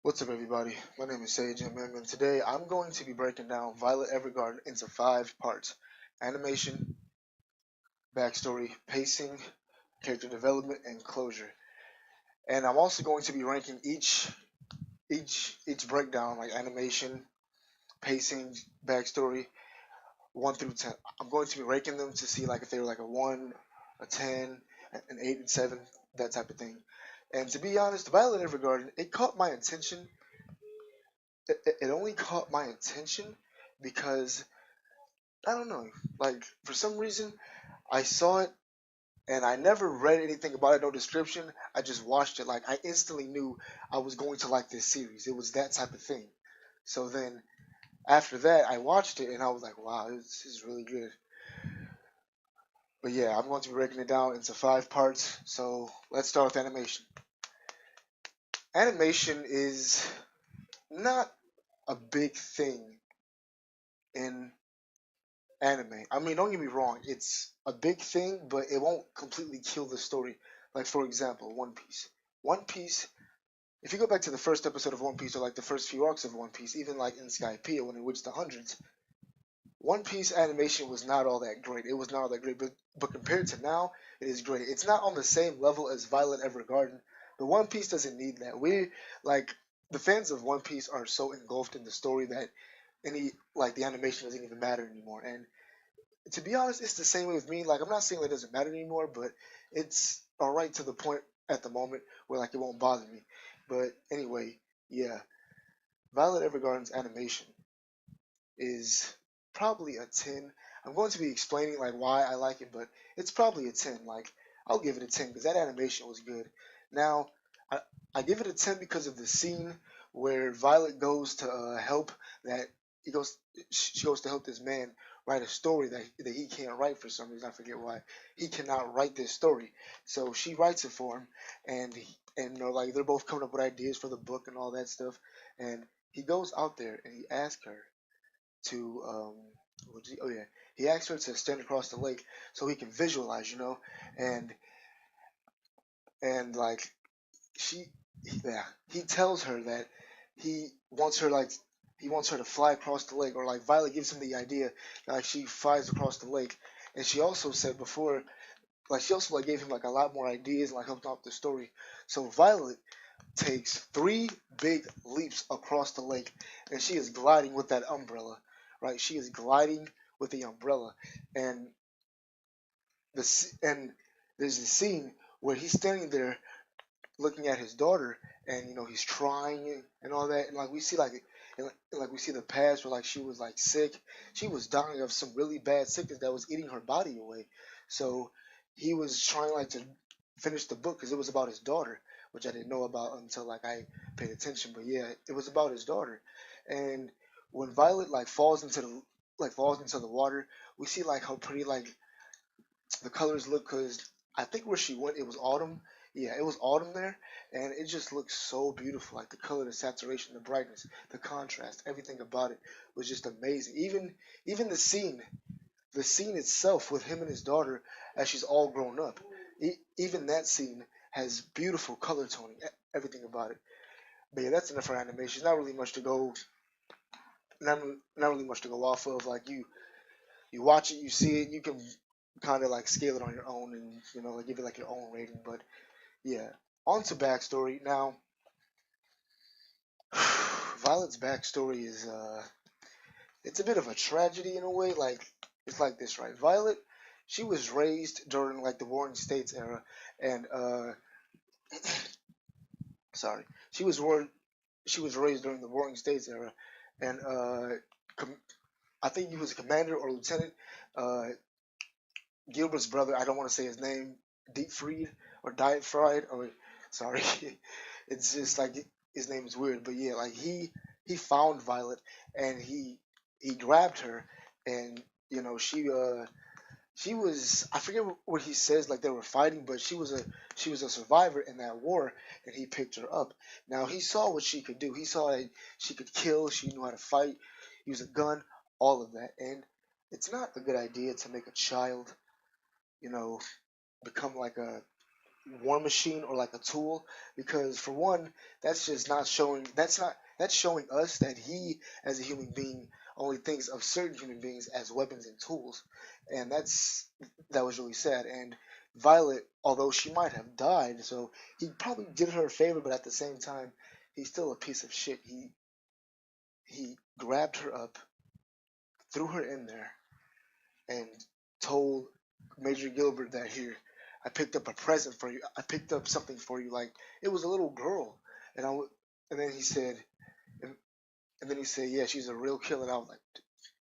What's up, everybody? My name is Sage MM, and today I'm going to be breaking down Violet Evergarden into 5 parts: animation, backstory, pacing, character development, and closure. And I'm also going to be ranking each breakdown, like animation, pacing, backstory, 1 through 10. I'm going to be ranking them to see like if they were like a 1, a 10, an 8, and 7, that type of thing. And to be honest, Violet Evergarden, it caught my attention. It only caught my attention because I don't know. Like for some reason, I saw it and I never read anything about it, no description. I just watched it. Like I instantly knew I was going to like this series. It was that type of thing. So then after that, I watched it and I was like, wow, this is really good. But yeah, I'm going to be breaking it down into 5 parts. So let's start with animation. Animation is not a big thing in anime. I mean, don't get me wrong, it's a big thing, but it won't completely kill the story. Like for example, One Piece. One Piece. If you go back to the first episode of One Piece, or like the first few arcs of One Piece, even like in Skypiea when it reached the hundreds, One Piece animation was not all that great. It was not all that great, but compared to now, it is great. It's not on the same level as Violet Evergarden, but One Piece doesn't need that. We like the fans of One Piece are so engulfed in the story that any like the animation doesn't even matter anymore. And to be honest, it's the same way with me. Like, I'm not saying that it doesn't matter anymore, but it's all right to the point at the moment where like it won't bother me. But anyway, yeah, Violet Evergarden's animation is probably a 10. I'm going to be explaining like why I like it, but it's probably a 10. Like, I'll give it a 10 because that animation was good. Now, I, I give it a 10 because of the scene where Violet goes to help that he goes she goes to help this man write a story that he can't write for some reason. I forget why. He cannot write this story. So she writes it for him, and like they're both coming up with ideas for the book and all that stuff. And he goes out there and he asks her to oh yeah, he asked her to stand across the lake so he can visualize, and like she yeah, he tells her that he wants her like he wants her to fly across the lake, or like Violet gives him the idea that like she flies across the lake. And she also said before, like she also like gave him like a lot more ideas and like helped out the story. So Violet takes 3 big leaps across the lake, and she is gliding with that umbrella, right? She is gliding with the umbrella, and and there's a scene where he's standing there looking at his daughter, and he's trying and all that, and like we see like we see the past where like she was like sick, she was dying of some really bad sickness that was eating her body away. So he was trying like to finish the book because it was about his daughter, which I didn't know about until like I paid attention. But yeah, it was about his daughter, and when Violet like falls into the water, we see like how pretty like the colors look because I think where she went it was autumn. Yeah, it was autumn there, and it just looks so beautiful. Like the color, the saturation, the brightness, the contrast, everything about it was just amazing. Even the scene itself with him and his daughter as she's all grown up, even that scene has beautiful color toning, everything about it. But yeah, that's enough for animation. Not really much to go, not really much to go off of. Like you watch it, you see it, you can kind of like scale it on your own and like give it like your own rating. But yeah, on to backstory now. Violet's backstory is it's a bit of a tragedy in a way. Like it's like this, right? Violet, she was raised during like the Warring States era, and sorry, she was raised during the Warring States era, and com- I think he was a commander or lieutenant. Uh, Gilbert's brother, I don't want to say his name, Deep Fried or Diet Fried, or sorry, it's just like his name is weird, but yeah, like he found Violet and he grabbed her, and she was, I forget what he says, like they were fighting, but she was a survivor in that war, and he picked her up. Now he saw what she could do. He saw that she could kill, she knew how to fight, use a gun, all of that, and it's not a good idea to make a child, you know, become like a war machine or like a tool, because for one, that's just not showing that's showing us that he as a human being only thinks of certain human beings as weapons and tools. And that was really sad. And Violet, although she might have died, so he probably did her a favor, but at the same time he's still a piece of shit. He grabbed her up, threw her in there, and told Major Gilbert that, here, I picked up a present for you. I picked up something for you. Like, it was a little girl. And and then he said, and, and then he said, yeah, she's a real killer. And I was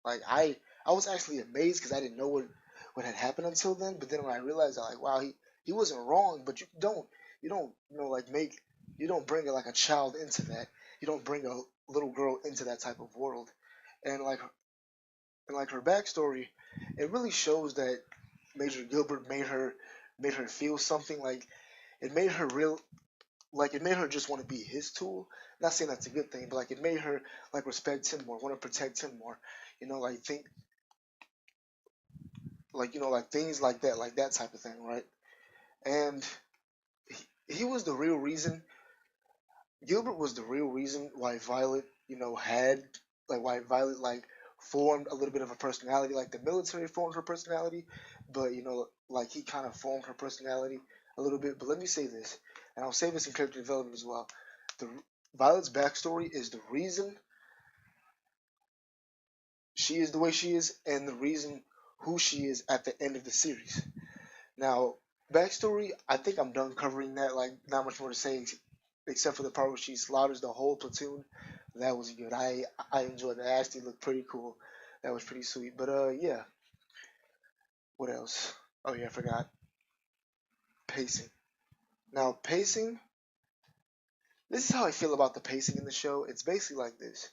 like I was actually amazed because I didn't know what had happened until then. But then when I realized, I like, wow, he wasn't wrong. But you don't, like you don't bring like a child into that. You don't bring a little girl into that type of world. And like her backstory, it really shows that Major Gilbert made her feel something. Like, it made her real, like it made her just want to be his tool. Not saying that's a good thing, but like it made her like respect him more, want to protect him more. Like think, like like things like that type of thing, right? And he was the real reason. Gilbert was the real reason why Violet, had like why Violet like formed a little bit of a personality, like the military formed her personality, but like he kind of formed her personality a little bit. But let me say this, and I'll say this in character development as well. The Violet's backstory is the reason she is the way she is, and the reason who she is at the end of the series. Now, backstory, I think I'm done covering that. Like, not much more to say except for the part where she slaughters the whole platoon. That was good. I enjoyed that. It actually looked pretty cool. That was pretty sweet. But yeah. What else? Oh yeah, I forgot. Pacing. Now, pacing. This is how I feel about the pacing in the show. It's basically like this.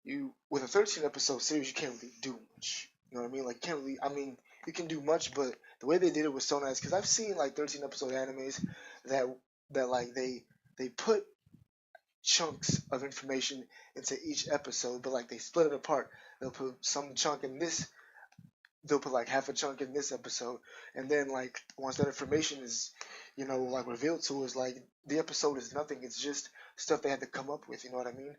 You with a 13 episode series, you can't really do much. You know what I mean? Like, can't really. I mean, you can do much, but the way they did it was so nice. Because I've seen like 13 episode animes that like they put chunks of information into each episode, but like they split it apart. They'll put some chunk in this. They'll put like half a chunk in this episode, and then like once that information is, like revealed to us, like the episode is nothing. It's just stuff they had to come up with. You know what I mean?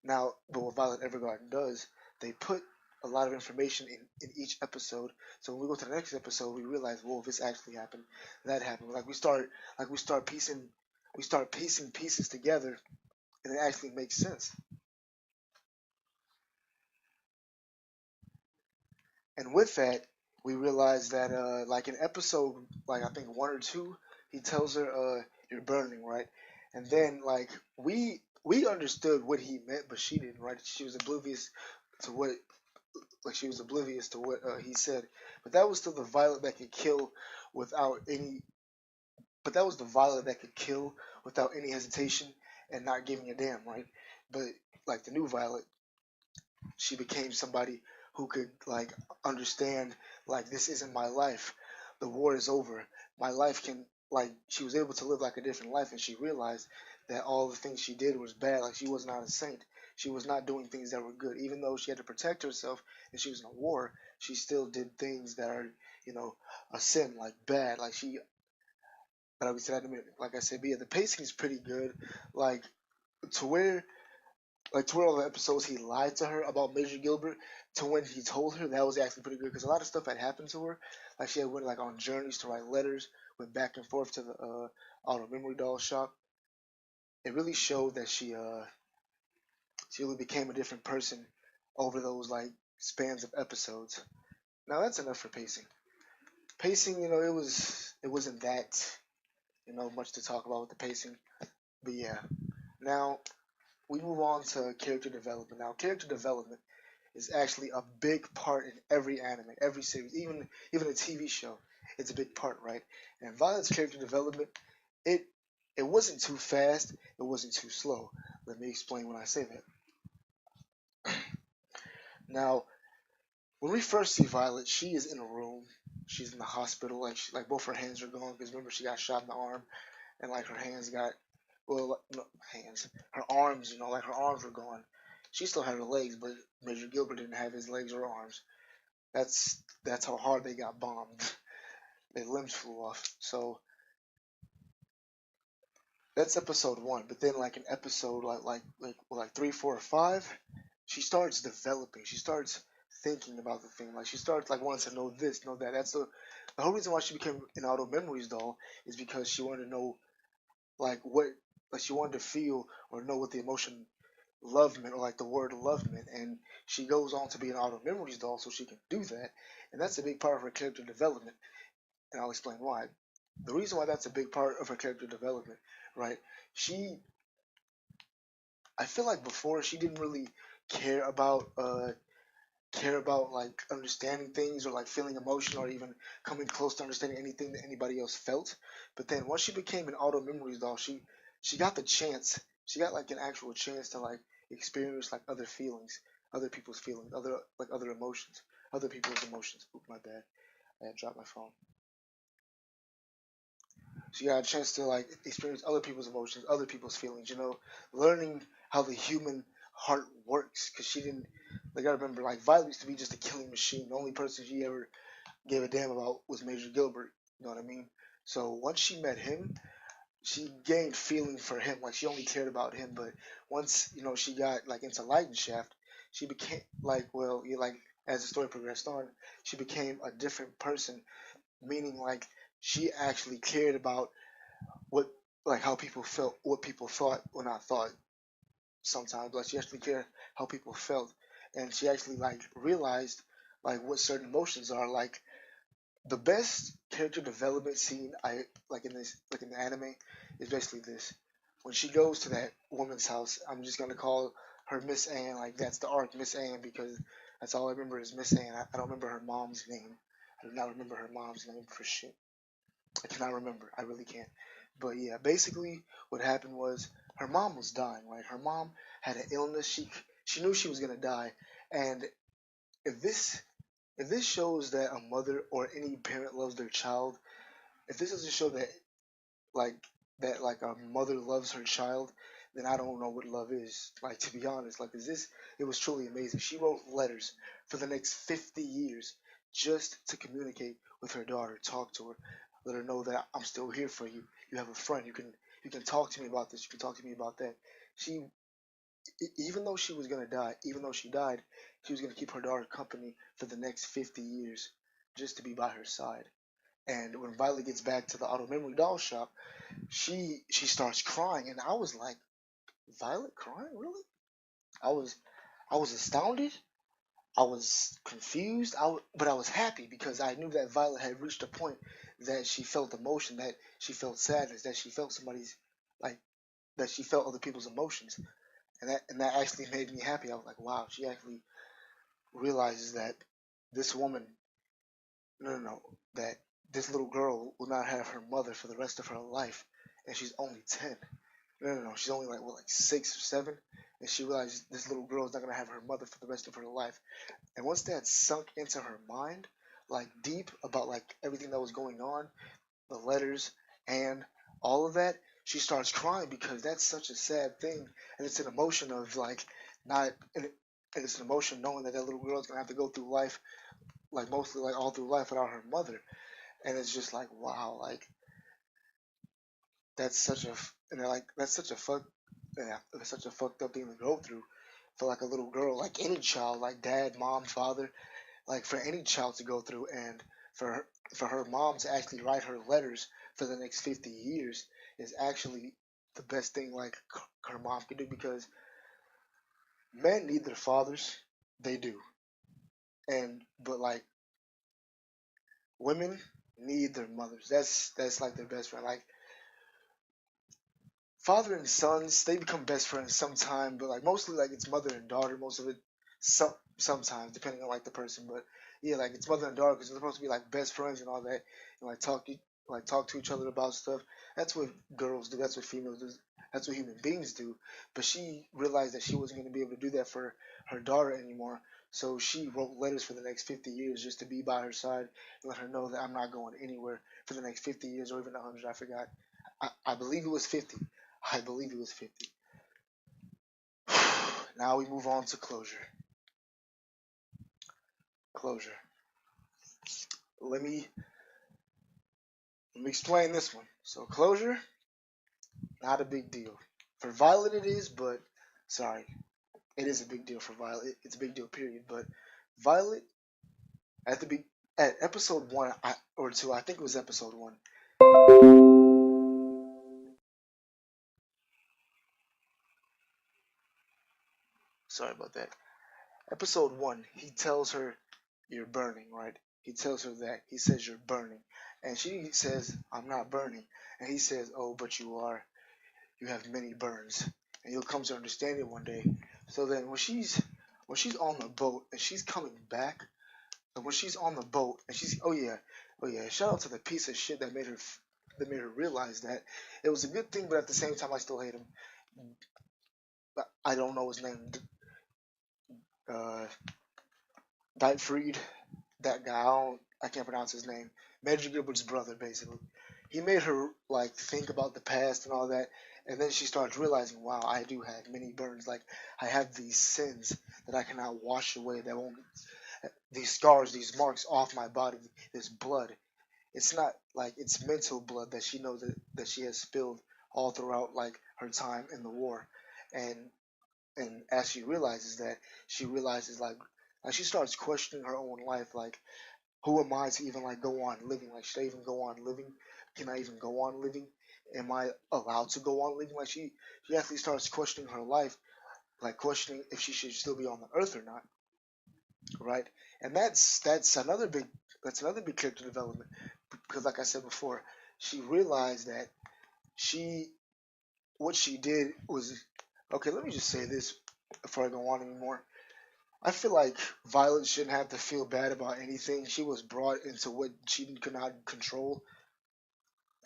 Now, but what Violet Evergarden does, they put a lot of information in each episode. So when we go to the next episode, we realize, whoa, this actually happened, that happened. We start piecing pieces together, and it actually makes sense. And with that, we realize that like in episode like I think one or two, he tells her you're burning, right? And then like we understood what he meant, but she didn't, right? She was oblivious to what she was oblivious to what he said. But that was still the Violet that could kill without any. But that was the Violet that could kill without any hesitation and not giving a damn, right? But like the new Violet, she became somebody who could like understand, like, this isn't my life. The war is over. My life can, like, she was able to live like a different life, and she realized that all the things she did was bad. Like, she was not a saint. She was not doing things that were good. Even though she had to protect herself and she was in a war, she still did things that are, a sin, like bad. Like she, but I would say that in a minute. Like I said, but yeah, the pacing is pretty good. Like to where to where all the episodes he lied to her about Major Gilbert, to when he told her, that was actually pretty good, because a lot of stuff had happened to her. Like she had went like on journeys to write letters, went back and forth to the auto memory doll shop. It really showed that she really became a different person over those like spans of episodes. Now that's enough for pacing. Pacing, it wasn't that much to talk about with the pacing, but yeah. Now we move on to character development. Now character development is actually a big part in every anime, every series, even a TV show. It's a big part, right? And Violet's character development, it it wasn't too fast, it wasn't too slow. Let me explain when I say that. Now, when we first see Violet, she is in a room. She's in the hospital, like both her hands are gone because remember she got shot in the arm, and like her hands got, well, no, hands, her arms, like her arms were gone. She still had her legs, but Major Gilbert didn't have his legs or arms. That's how hard they got bombed. their limbs flew off. So that's episode one. But then like in episode like 3, 4, or 5, she starts developing. She starts thinking about the thing. Like she starts like wanting to know this, know that. That's the whole reason why she became an Auto Memories doll is because she wanted to know like what like she wanted to feel or know what the emotion love meant or like the word love meant, and she goes on to be an Auto Memories doll so she can do that, and that's a big part of her character development, and I'll explain why. The reason why that's a big part of her character development, right? She, I feel like before she didn't really care about like understanding things or like feeling emotion or even coming close to understanding anything that anybody else felt. But then once she became an Auto Memories doll, she got the chance. She got like an actual chance to like experience like other feelings, other people's feelings, other emotions, other people's emotions. Oop, my bad. I had dropped my phone. She got a chance to like experience other people's emotions, other people's feelings. Learning how the human heart works. Cause she didn't. Like I remember, like Violet used to be just a killing machine. The only person she ever gave a damn about was Major Gilbert. You know what I mean? So once she met him, she gained feeling for him. Like she only cared about him. But once she got like into Lightning Shaft, she became like as the story progressed on, she became a different person. Meaning like she actually cared about what like how people felt, what people thought, or not thought sometimes, but she actually cared how people felt, and she actually like realized like what certain emotions are. Like the best character development scene I like in this like in the anime is basically this. When she goes to that woman's house, I'm just gonna call her Miss Anne. Like that's the arc Miss Anne because that's all I remember is Miss Anne. I don't remember her mom's name. I do not remember her mom's name for shit. I cannot remember. I really can't. But yeah, basically what happened was her mom was dying. Right, her mom had an illness. She knew she was gonna die, and if this if this shows that a mother or any parent loves their child, if this doesn't show like that a mother loves her child, then I don't know what love is. Like to be honest, like is this it was truly amazing. She wrote letters for the next 50 years just to communicate with her daughter, talk to her, let her know that I'm still here for you. You have a friend. You can talk to me about this. You can talk to me about that. She even though she was gonna die, even though she died, she was gonna keep her daughter company for the next 50 years just to be by her side. And when Violet gets back to the Auto Memory doll shop, she starts crying, and I was like, Violet crying, really? I was I was astounded. I was confused. But I was happy because I knew that Violet had reached a point that she felt emotion, that she felt sadness, that she felt somebody's like that she felt other people's emotions, and that actually made me happy. I was like, wow, she actually realizes that this woman, no, that this little girl will not have her mother for the rest of her life, and she's only 10. No, she's only like 6 or 7, and she realizes this little girl is not gonna have her mother for the rest of her life. And once that sunk into her mind, like deep about like everything that was going on, the letters and all of that, she starts crying because that's such a sad thing, and it's an emotion of like not, and it's an emotion knowing that that little girl is gonna have to go through life like mostly like all through life without her mother, and it's just like wow, like that's such a and they're like that's such a it's such a fucked up thing to go through for like a little girl, like any child, like dad, mom, father, like for any child to go through, and for her mom to actually write her letters for the next 50 years is actually the best thing like her mom could do because men need their fathers, they do, and but like women need their mothers. That's like their best friend. Like father and sons, they become best friends sometime, but like mostly like it's mother and daughter. Most of it, sometimes depending on like the person, but yeah, like it's mother and daughter because they're supposed to be like best friends and all that, and like talk to each other about stuff. That's what girls do. That's what females do. That's what human beings do. But she realized that she wasn't going to be able to do that for her daughter anymore. So she wrote letters for the next 50 years just to be by her side and let her know that I'm not going anywhere for the next 50 years or even 100. I forgot. I believe it was 50. I believe it was 50. Now we move on to closure. Closure. Let me Let me explain this one. So closure, not a big deal. For Violet it is, but sorry, it is a big deal for Violet. It's a big deal, period. But Violet at the be at episode one or two, I think it was episode one. Sorry about that. Episode one, he tells her, "You're burning," right? He tells her that. He says, "You're burning," and she says, "I'm not burning," and he says, "Oh, but you are. You have many burns," and you'll come to understand it one day. So then, when she's on the boat and she's coming back, and when she's on the boat and she's oh yeah, shout out to the piece of shit that made her realize that it was a good thing, but at the same time, I still hate him. I don't know his name. Uh, Dietfried, that guy. I can't pronounce his name. Major Gilbert's brother, basically. He made her like think about the past and all that, and then she starts realizing, wow, I do have many burns. Like I have these sins that I cannot wash away. That won't. These scars, these marks off my body. This blood. It's not like it's mental blood that she knows that she has spilled all throughout like her time in the war, and as she realizes that, she realizes like she starts questioning her own life, like who am I to even like go on living? Like should I even go on living? Can I even go on living? Am I allowed to go on living? Like she actually starts questioning her life, like questioning if she should still be on the earth or not, right? And that's another big character development because like I said before, she realized that she what she did was okay. Let me just say this before I go on anymore. I feel like Violet shouldn't have to feel bad about anything. She was brought into what she could not control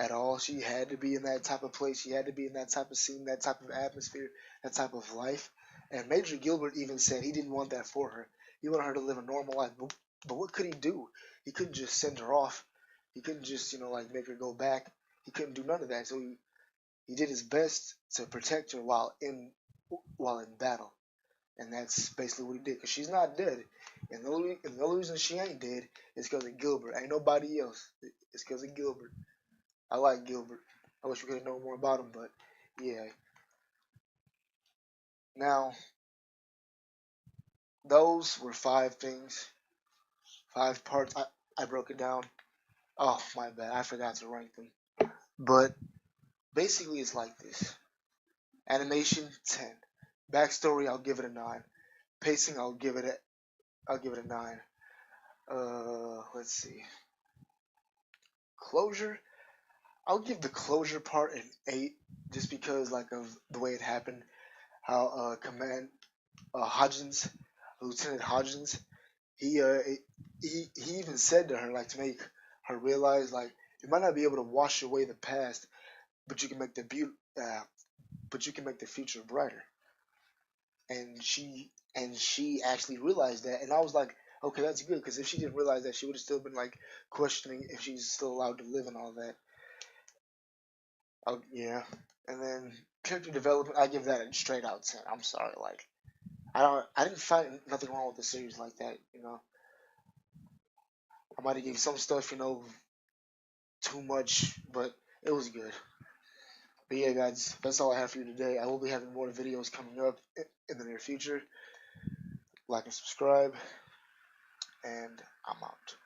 at all. She had to be in that type of place. She had to be in that type of scene, that type of atmosphere, that type of life. And Major Gilbert even said he didn't want that for her. He wanted her to live a normal life. But what could he do? He couldn't just send her off. He couldn't just, like make her go back. He couldn't do none of that. So he did his best to protect her while in battle. And that's basically what he did. Because she's not dead. And the only reason she ain't dead is because of Gilbert. Ain't nobody else. It's because of Gilbert. I like Gilbert. I wish we could have known more about him, but yeah. Now, those were 5 things, 5 parts. I broke it down. Oh, my bad. I forgot to rank them. But basically, it's like this: animation 10, backstory I'll give it a 9, pacing I'll give it a 9. Let's see, closure. I'll give the closure part an 8, just because like of the way it happened. How command Hodgins, Lieutenant Hodgins, he uh he even said to her like to make her realize like you might not be able to wash away the past, but you can make the uh, but you can make the future brighter. And she actually realized that, and I was like, okay, that's good because if she didn't realize that, she would have still been like questioning if she's still allowed to live and all that. Yeah, and then character development, I give that a straight out 10. I'm sorry, like I didn't find nothing wrong with the series like that. I might have gave some stuff, too much, but it was good. But yeah, guys, that's all I have for you today. I will be having more videos coming up in the near future. Like and subscribe, and I'm out.